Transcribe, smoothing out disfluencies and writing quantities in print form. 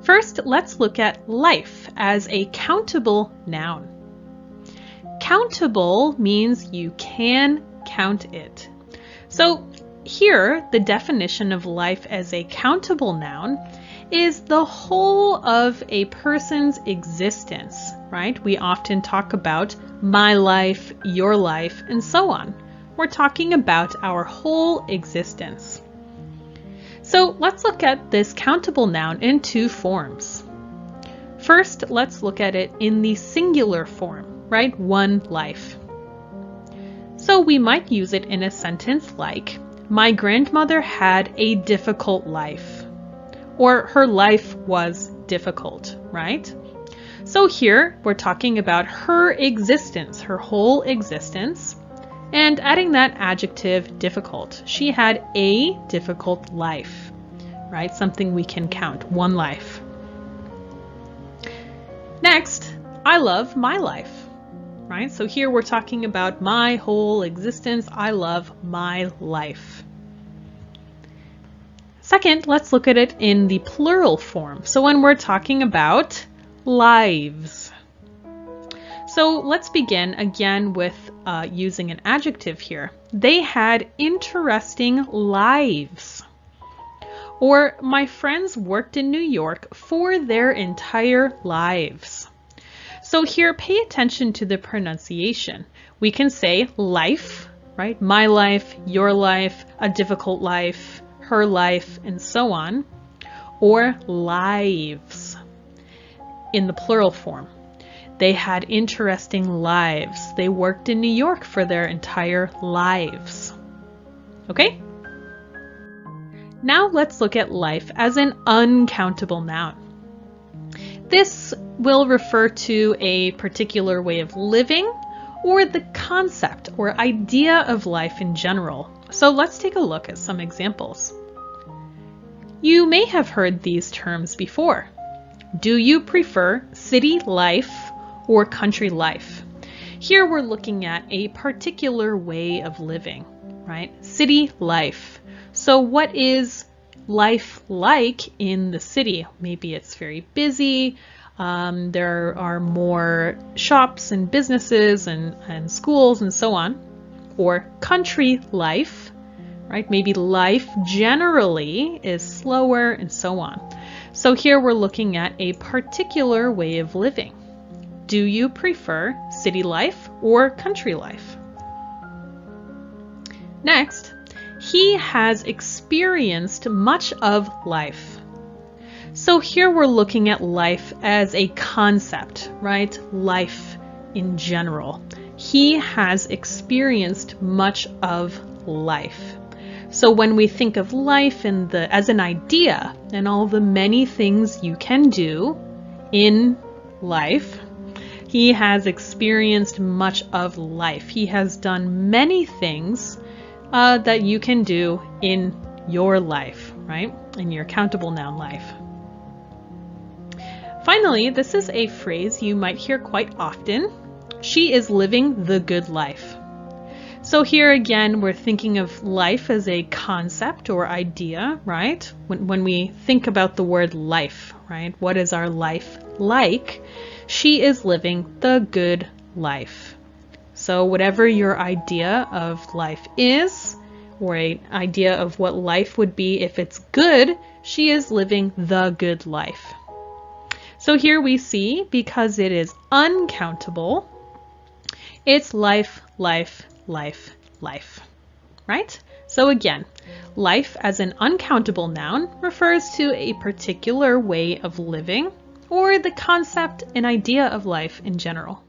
First, let's look at life as a countable noun. Countable means you can count it. So here, the definition of life as a countable noun is the whole of a person's existence, right? We often talk about my life, your life, and so on. We're talking about our whole existence. So let's look at this countable noun in two forms. First, let's look at it in the singular form, right? One life. So we might use it in a sentence like, my grandmother had a difficult life, or her life was difficult, right? So here we're talking about her existence, her whole existence, and adding that adjective difficult. She had a difficult life, right? Something we can count, one life. Next, I love my life, right? So here we're talking about my whole existence. I love my life. Second, let's look at it in the plural form. So when we're talking about lives. So let's begin again with using an adjective here. They had interesting lives. Or my friends worked in New York for their entire lives. So here, pay attention to the pronunciation. We can say life, right? My life, your life, a difficult life, her life, and so on. Or lives in the plural form. They had interesting lives. They worked in New York for their entire lives. Okay? Now let's look at life as an uncountable noun. This will refer to a particular way of living or the concept or idea of life in general. So let's take a look at some examples. You may have heard these terms before. Do you prefer city life or country life? Here we're looking at a particular way of living, right? City life. So what is life like in the city? Maybe it's very busy. There are more shops and businesses and schools and so on. Or country life, right? Maybe life generally is slower and so on. So here we're looking at a particular way of living. Do you prefer city life or country life? Next, he has experienced much of life. So here we're looking at life as a concept, right? Life in general. He has experienced much of life. So when we think of life as an idea and all the many things you can do in life, he has experienced much of life. He has done many things that you can do in your life, right? In your countable noun life. Finally, this is a phrase you might hear quite often. She is living the good life. So here again, we're thinking of life as a concept or idea, right? When we think about the word life, right? What is our life like? She is living the good life. So whatever your idea of life is, or an idea of what life would be if it's good, she is living the good life. So here we see, because it is uncountable, it's life, life, life, life, right? So again, life as an uncountable noun refers to a particular way of living or the concept and idea of life in general.